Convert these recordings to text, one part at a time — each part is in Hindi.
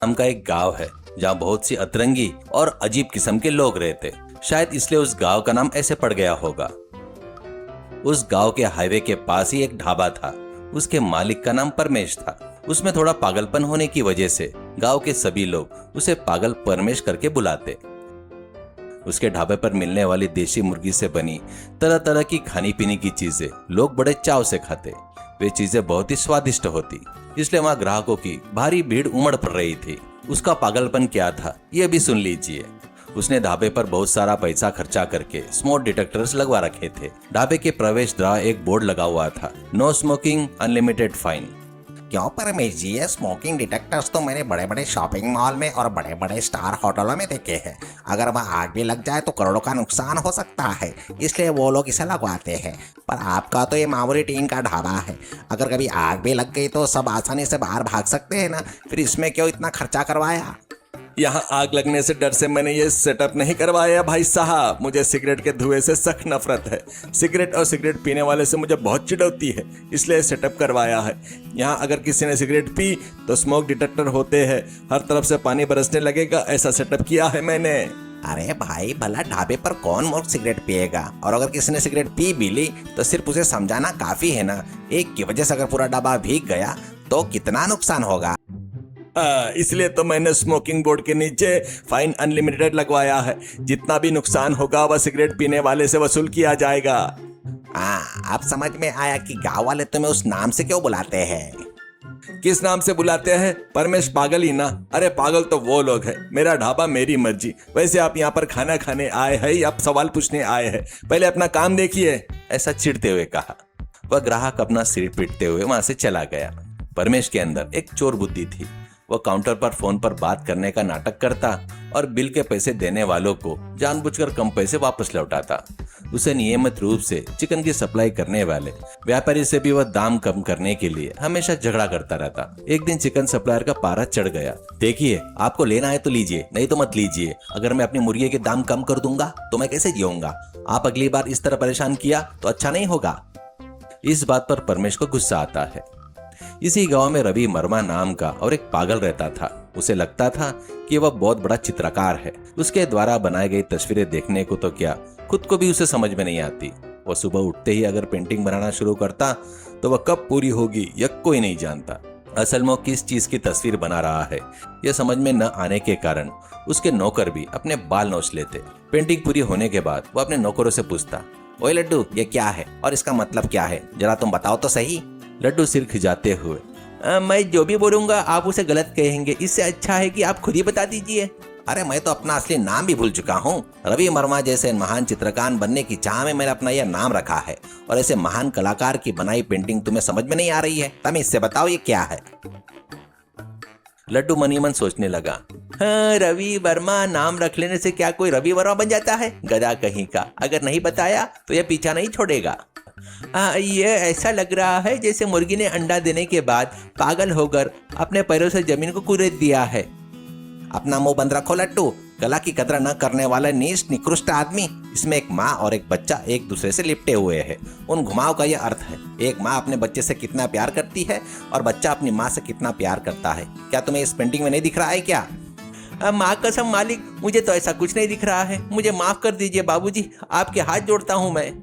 नाम का एक गांव है जहाँ बहुत सी अतरंगी और अजीब किस्म के लोग रहते। शायद इसलिए उस गांव का नाम ऐसे पड़ गया होगा। उस गांव के हाईवे के पास ही एक ढाबा था। उसके मालिक का नाम परमेश था। उसमें थोड़ा पागलपन होने की वजह से गांव के सभी लोग उसे पागल परमेश करके बुलाते। उसके ढाबे पर मिलने वाली देशी मुर्गी से बनी तरह तरह की खानी पीने की चीजें लोग बड़े चाव से खाते। वे चीजें बहुत ही स्वादिष्ट होती, इसलिए वहां ग्राहकों की भारी भीड़ उमड़ पड़ रही थी। उसका पागलपन क्या था ये भी सुन लीजिए। उसने ढाबे पर बहुत सारा पैसा खर्चा करके स्मोक डिटेक्टर्स लगवा रखे थे। ढाबे के प्रवेश द्वार एक बोर्ड लगा हुआ था, नो स्मोकिंग अनलिमिटेड फाइन। क्यों परमेश जी, ये स्मोकिंग डिटेक्टर्स तो मैंने बड़े बड़े शॉपिंग मॉल में और बड़े बड़े स्टार होटलों में देखे हैं। अगर वह आग भी लग जाए तो करोड़ों का नुकसान हो सकता है, इसलिए वो लोग इसे लगवाते हैं। पर आपका तो ये मामूली टीन का ढाबा है, अगर कभी आग भी लग गई तो सब आसानी से बाहर भाग सकते हैं ना, फिर इसमें क्यों इतना खर्चा करवाया? यहाँ आग लगने से डर से मैंने ये सेटअप नहीं करवाया भाई साहब। मुझे सिगरेट के धुएं से सख्त नफरत है। सिगरेट और सिगरेट पीने वाले से मुझे बहुत चिढ़ है, इसलिए सेटअप करवाया है। यहाँ अगर किसी ने सिगरेट पी तो स्मोक डिटेक्टर होते हैं, हर तरफ से पानी बरसने लगेगा। ऐसा सेटअप किया है मैंने। अरे भाई, भला ढाबे पर कौन मूर्ख सिगरेट पिएगा? और अगर किसी ने सिगरेट पी भी ली तो सिर्फ उसे समझाना काफी है ना। एक की वजह से अगर पूरा ढाबा भीग गया तो कितना नुकसान होगा। इसलिए तो मैंने स्मोकिंग बोर्ड के नीचे फाइन अनलिमिटेड लगवाया है। जितना भी नुकसान होगा वह सिगरेट पीने वाले से वसूल किया जाएगा। हाँ, अब समझ में आया कि गांव वाले तुम्हें उस नाम से क्यों बुलाते हैं। किस नाम से बुलाते हैं? परमेश पागल ही ना। अरे पागल तो वो लोग हैं, मेरा ढाबा मेरी मर्जी। वैसे आप यहाँ पर खाना खाने आए हैं या सवाल पूछने आए हैं? पहले अपना काम देखिए, ऐसा चिढ़ते हुए कहा। वह ग्राहक अपना सिर पीटते हुए वहां से चला गया। परमेश के अंदर एक चोर बुद्धि थी। वह काउंटर पर फोन पर बात करने का नाटक करता और बिल के पैसे देने वालों को जानबूझकर कम पैसे वापस लौटाता। उसे नियमित रूप से चिकन की सप्लाई करने वाले व्यापारी से भी वह दाम कम करने के लिए हमेशा झगड़ा करता रहता। एक दिन चिकन सप्लायर का पारा चढ़ गया। देखिए, आपको लेना है तो लीजिए, नहीं तो मत लीजिए। अगर मैं अपनी मुर्गी के दाम कम कर दूंगा तो मैं कैसे जीऊंगा? आप अगली बार इस तरह परेशान किया तो अच्छा नहीं होगा। इस बात पर परमेश को गुस्सा आता है। इसी गांव में रवि वर्मा नाम का और एक पागल रहता था। उसे लगता था कि वह बहुत बड़ा चित्रकार है। उसके द्वारा बनाई गई तस्वीरें देखने को तो क्या, खुद को भी उसे समझ में नहीं आती। वह सुबह उठते ही अगर पेंटिंग बनाना शुरू करता तो वह कब पूरी होगी यह कोई नहीं जानता। असल में किस चीज की तस्वीर बना रहा है यह समझ में न आने के कारण उसके नौकर भी अपने बाल नोच लेते। पेंटिंग पूरी होने के बाद वह अपने नौकरों से पूछता, ओए लड्डू, ये क्या है और इसका मतलब क्या है? जरा तुम बताओ तो सही। लड्डू सिर खिजाते हुए, मैं जो भी बोलूंगा आप उसे गलत कहेंगे। इससे अच्छा है कि आप खुद ही बता दीजिए। अरे मैं तो अपना असली नाम भी भूल चुका हूँ। रवि वर्मा जैसे महान चित्रकार बनने की चाह में मैंने अपना यह नाम रखा है, और ऐसे महान कलाकार की बनाई पेंटिंग तुम्हें समझ में नहीं आ रही है? तुम इससे बताओ ये क्या है? लड्डू मनी मन सोचने लगा। हाँ, रवि वर्मा नाम रख लेने से क्या कोई रवि वर्मा बन जाता है? गधा कहीं का। अगर नहीं बताया तो यह पीछा नहीं छोड़ेगा। ये ऐसा लग रहा है जैसे मुर्गी ने अंडा देने के बाद पागल होकर अपने पैरों से जमीन को कुरेद दिया है। अपना मुंह बंद रखो लट्टू। कला की कदर न करने वाला नीच निकृष्ट आदमी। इसमें एक माँ और एक बच्चा एक दूसरे से लिपटे हुए हैं। उन घुमाव का यह अर्थ है, एक माँ अपने बच्चे से कितना प्यार करती है और बच्चा अपनी माँ से कितना प्यार करता है। क्या तुम्हें इस पेंटिंग में नहीं दिख रहा है क्या? माँ कसम मालिक, मुझे तो ऐसा कुछ नहीं दिख रहा है। मुझे माफ कर दीजिए बाबूजी, आपके हाथ जोड़ता हूँ मैं।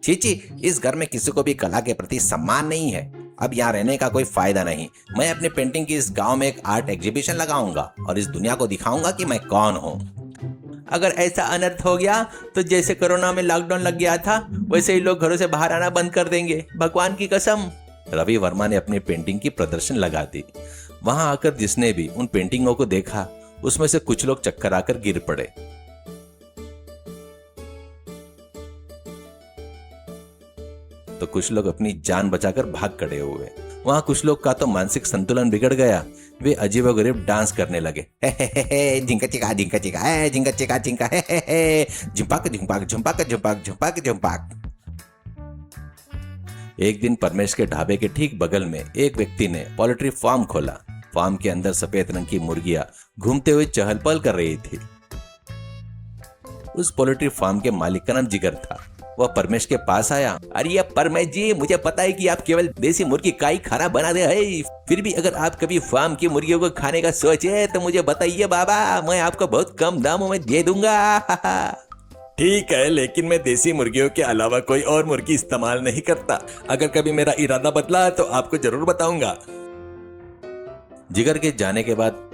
चीची, इस घर में किसी को भी कला के प्रति सम्मान नहीं है। अब यहाँ रहने का कोई फायदा नहीं। मैं अपनी पेंटिंग की इस गांव में एक आर्ट एग्जीबिशन लगाऊंगा और इस दुनिया को दिखाऊंगा कि मैं कौन हूँ। अगर ऐसा अनर्थ हो गया तो जैसे कोरोना में लॉकडाउन लग गया था वैसे ही लोग घरों से बाहर आना बंद कर देंगे, भगवान की कसम। रवि वर्मा ने अपनी पेंटिंग की प्रदर्शन लगा दी। वहां आकर जिसने भी उन पेंटिंगों को देखा उसमें से कुछ लोग चक्कर आकर गिर पड़े। तो कुछ लोग अपनी जान बचाकर भाग खड़े हुए। वहां कुछ लोग का तो मानसिक संतुलन बिगड़ गया। वे अजीबोगरीब डांस करने लगे। झिंका चिका झिंका चिका, झिंका चिका झिंका, झुंपक झुंपक झुंपक झुंपक झुंपक झुंपक। एक दिन परमेश के ढाबे के ठीक बगल में एक व्यक्ति ने पोल्ट्री फार्म खोला। फार्म के अंदर सफेद रंग की मुर्गियां घूमते हुए चहल पहल कर रही थी। उस पोल्ट्री फार्म के मालिक का नाम जिगर था। वह परमेश के पास आया। अरे परमेश जी, मुझे पता है कि आप केवल देसी मुर्गी का ही खाना बनाते हैं, फिर भी अगर आप कभी फार्म की मुर्गियों को खाने का सोचे तो मुझे बताइए बाबा, मैं आपको बहुत कम दामों में दे दूंगा। ठीक है, लेकिन मैं देसी मुर्गियों के अलावा कोई और मुर्गी इस्तेमाल नहीं करता। अगर कभी मेरा इरादा बदला तो आपको जरूर बताऊंगा। जिगर के जाने के बाद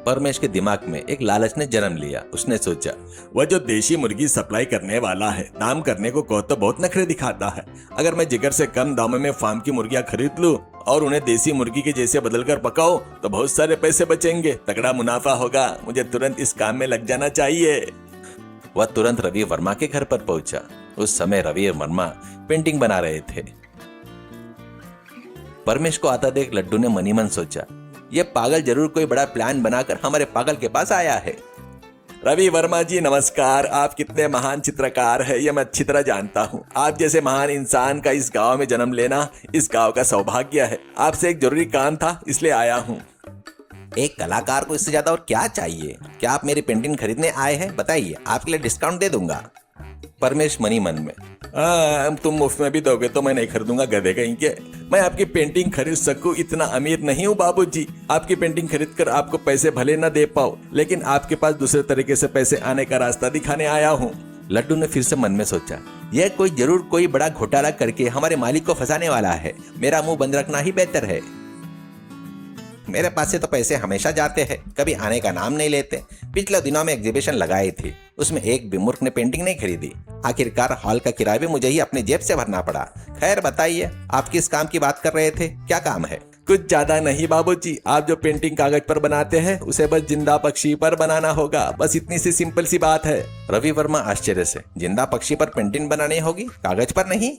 परमेश के दिमाग में एक लालच ने जन्म लिया। उसने सोचा, वह जो देशी मुर्गी सप्लाई करने वाला है, दाम करने को कहो तो बहुत नखरे दिखाता है। अगर मैं जिगर से कम दामों में फार्म की मुर्गियां खरीद लूं और उन्हें देसी मुर्गी के जैसे बदलकर पकाओ तो बहुत सारे पैसे बचेंगे, तगड़ा मुनाफा होगा। मुझे तुरंत इस काम में लग जाना चाहिए। वह तुरंत रवि वर्मा के घर पर पहुंचा। उस समय रवि वर्मा पेंटिंग बना रहे थे। परमेश को आता देख लड्डू ने मनी मन सोचा, ये पागल जरूर कोई बड़ा प्लान बनाकर हमारे पागल के पास आया है। रवि वर्मा जी नमस्कार। आप कितने महान चित्रकार हैं यह मैं अच्छी तरह जानता हूँ। आप जैसे महान इंसान का इस गांव में जन्म लेना इस गांव का सौभाग्य है। आपसे एक जरूरी काम था, इसलिए आया हूँ। एक कलाकार को इससे ज्यादा और क्या चाहिए? क्या आप मेरी पेंटिंग खरीदने आए हैं? बताइए, आपके लिए डिस्काउंट दे दूंगा। परमेश मनी मन में, तुम मुफ्त में भी दोगे तो मैं नहीं खरीदूंगा, गधे कहीं के। मैं आपकी पेंटिंग खरीद सकूं इतना अमीर नहीं हूँ बाबूजी। आपकी पेंटिंग खरीद कर आपको पैसे भले न दे पाओ, लेकिन आपके पास दूसरे तरीके से पैसे आने का रास्ता दिखाने आया हूँ। लड्डू ने फिर से मन में सोचा, यह कोई जरूर कोई बड़ा घोटाला करके हमारे मालिक को फंसाने वाला है। मेरा मुंह बंद रखना ही बेहतर है। मेरे पास से तो पैसे हमेशा जाते हैं, कभी आने का नाम नहीं लेते। पिछले दिनों में एग्जीबिशन लगाई थी, उसमें एक भी मूर्ख ने पेंटिंग नहीं खरीदी। आखिरकार हॉल का किराया भी मुझे ही अपनी जेब से भरना पड़ा। खैर बताइए, आप किस काम की बात कर रहे थे? क्या काम है? कुछ ज्यादा नहीं बाबूजी, आप जो पेंटिंग कागज पर बनाते हैं उसे बस जिंदा पक्षी पर बनाना होगा। बस इतनी सी सिंपल सी बात है। रवि वर्मा आश्चर्य से, जिंदा पक्षी पर पेंटिंग बनानी होगी, कागज पर नहीं?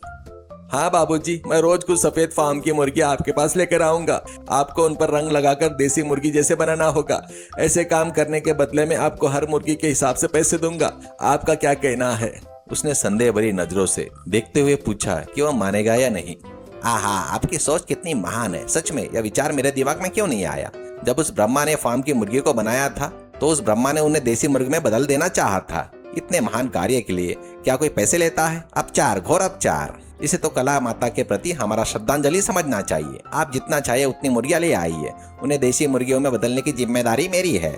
हाँ बाबूजी, मैं रोज कुछ सफेद फार्म की मुर्गी आपके पास लेकर आऊंगा। आपको उन पर रंग लगाकर देसी मुर्गी जैसे बनाना होगा। ऐसे काम करने के बदले में आपको हर मुर्गी के हिसाब से पैसे दूंगा। आपका क्या कहना है? उसने संदेह भरी नजरों से देखते हुए पूछा कि वह मानेगा या नहीं। आहा, आपकी सोच कितनी महान है। सच में यह विचार मेरे दिमाग में क्यों नहीं आया? जब उस ब्रह्मा ने फार्म की मुर्गी को बनाया था तो उस ब्रह्मा ने उन्हें देसी मुर्गी में बदल देना चाहा था। इतने महान कार्य के लिए क्या कोई पैसे लेता है? अपचार, घोर अपचार। इसे तो कला माता के प्रति हमारा श्रद्धांजलि समझना चाहिए। आप जितना चाहिए उतनी मुर्गियां ले आइए, उन्हें देसी मुर्गियों में बदलने की जिम्मेदारी मेरी है।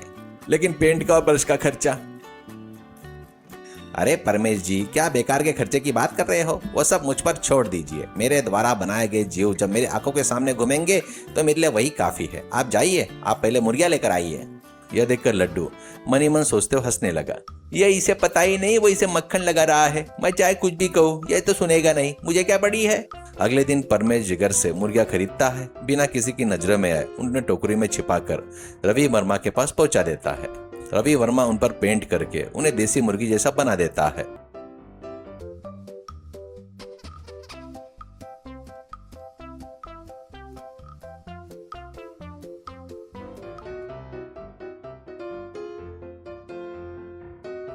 लेकिन पेंट का और ब्रश का खर्चा? अरे परमेश जी, क्या बेकार के खर्चे की बात कर रहे हो? वो सब मुझ पर छोड़ दीजिए। मेरे द्वारा बनाए गए जीव जब मेरी आंखों के सामने घूमेंगे तो मेरे लिए वही काफी है। आप जाइए, आप पहले मुर्गियां लेकर आइए। यह देखकर लड्डू मनी मन सोचते हुए हंसने लगा। ये इसे पता ही नहीं वो इसे मक्खन लगा रहा है। मैं चाहे कुछ भी कहूँ ये तो सुनेगा नहीं, मुझे क्या पड़ी है। अगले दिन परमेश जिगर से मुर्गियां खरीदता है, बिना किसी की नजर में आए उन्हें टोकरी में छिपाकर रवि वर्मा के पास पहुंचा देता है। रवि वर्मा उन पर पेंट करके उन्हें देसी मुर्गी जैसा बना देता है।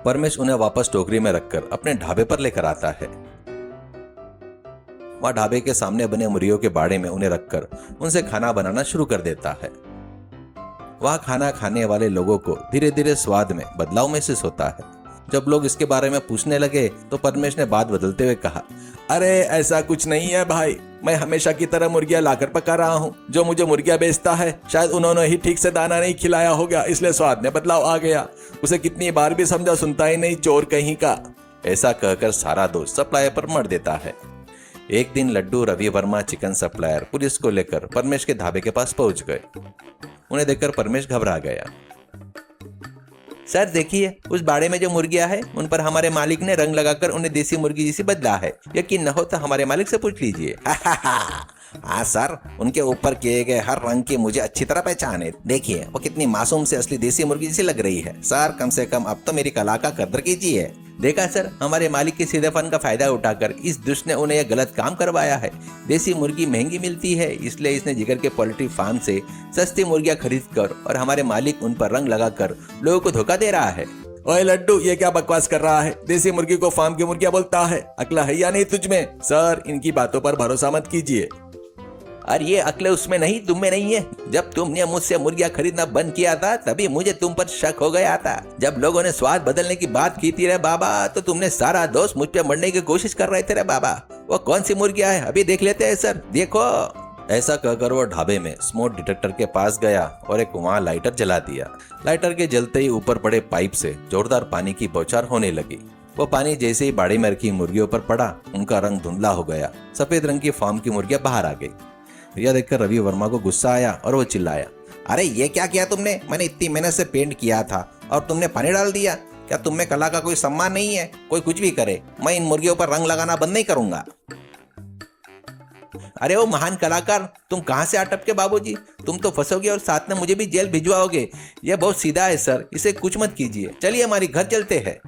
परमेश उन्हें वापस टोकरी में रखकर अपने ढाबे पर लेकर आता है। वह ढाबे के सामने बने मुर्गियों के बाड़े में उन्हें रखकर उनसे खाना बनाना शुरू कर देता है। वह खाना खाने वाले लोगों को धीरे धीरे स्वाद में बदलाव महसूस होता है। जब लोग इसके बारे में पूछने लगे तो परमेश ने बात बदलते हुए कहा, अरे ऐसा कुछ नहीं है भाई, मैं हमेशा की तरह मुर्गियां लाकर पका रहा हूँ। जो मुझे मुर्गियां बेचता है शायद उन्होंने ही ठीक से दाना नहीं खिलाया होगा, इसलिए स्वाद में बदलाव आ गया। उसे कितनी बार भी समझा, सुनता ही नहीं, चोर कहीं का। ऐसा कहकर सारा दोष सप्लायर पर मर देता है। एक दिन Laddu, Ravi Varma, chicken supplier police को लेकर परमेश के ढाबे के पास पहुंच गए। उन्हें देखकर परमेश घबरा गया। सर देखिए, उस बाड़े में जो मुर्गियां हैं उन पर हमारे मालिक ने रंग लगाकर उन्हें देसी मुर्गी जैसी बदला है। यकीन न हो तो हमारे मालिक से पूछ लीजिए। हाँ सर, उनके ऊपर किए गए हर रंग की मुझे अच्छी तरह पहचान है। देखिए वो कितनी मासूम से असली देसी मुर्गी जैसी लग रही है। सर कम से कम अब तो मेरी कला का कदर कीजिए। देखा सर, हमारे मालिक के सीधेपन का फायदा उठाकर इस दुष्ट ने उन्हें यह गलत काम करवाया है। देसी मुर्गी महंगी मिलती है, इसलिए इसने जिगर के पोल्ट्री फार्म से सस्ती मुर्गियां खरीद कर और हमारे मालिक उन पर रंग लगाकर लोगों को धोखा दे रहा है। ओए लड्डू, ये क्या बकवास कर रहा है? देसी मुर्गी को फार्म की मुर्गियां बोलता है? अकल है या नहीं तुझ में? सर इनकी बातों पर भरोसा मत कीजिए। और ये अक्ल उसमें नहीं, तुम में नहीं है। जब तुमने मुझसे मुर्गियां खरीदना बंद किया था तभी मुझे तुम पर शक हो गया था। जब लोगों ने स्वाद बदलने की बात की थी रे बाबा, तो तुमने सारा दोष मुझ पे मरने की कोशिश कर रहे थे रे बाबा। वो कौन सी मुर्गियां है अभी देख लेते हैं सर, देखो। ऐसा कहकर वो ढाबे में स्मोक डिटेक्टर के पास गया और एक वहां लाइटर जला दिया। लाइटर के जलते ही ऊपर पड़े पाइप से जोरदार पानी की बौछार होने लगी। वो पानी जैसे ही बाड़ी में रखी मुर्गियों पर पड़ा, उनका रंग धुंधला हो गया। सफेद रंग की फार्म की मुर्गियां बाहर आ गई। यह देखकर रवि वर्मा को गुस्सा आया और वो चिल्लाया, अरे ये क्या किया तुमने? मैंने इतनी मेहनत से पेंट किया था और तुमने पानी डाल दिया। क्या तुम में कला का कोई सम्मान नहीं है? कोई कुछ भी करे, मैं इन मुर्गियों पर रंग लगाना बंद नहीं करूंगा। अरे ओ महान कलाकार, तुम कहाँ से अटपके बाबूजी? तुम तो फंसोगे और साथ में मुझे भी जेल भिजवाओगे। यह बहुत सीधा है सर, इसे कुछ मत कीजिए। चलिए हमारी घर चलते हैं।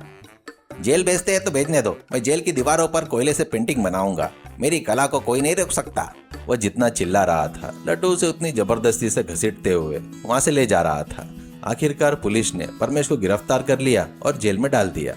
जेल भेजते हैं तो भेजने दो, मैं जेल की दीवारों पर कोयले से पेंटिंग बनाऊंगा। मेरी कला को कोई नहीं रोक सकता। वह जितना चिल्ला रहा था, लड्डू उसे उतनी जबरदस्ती से घसीटते हुए वहां से ले जा रहा था। आखिरकार पुलिस ने परमेश को गिरफ्तार कर लिया और जेल में डाल दिया।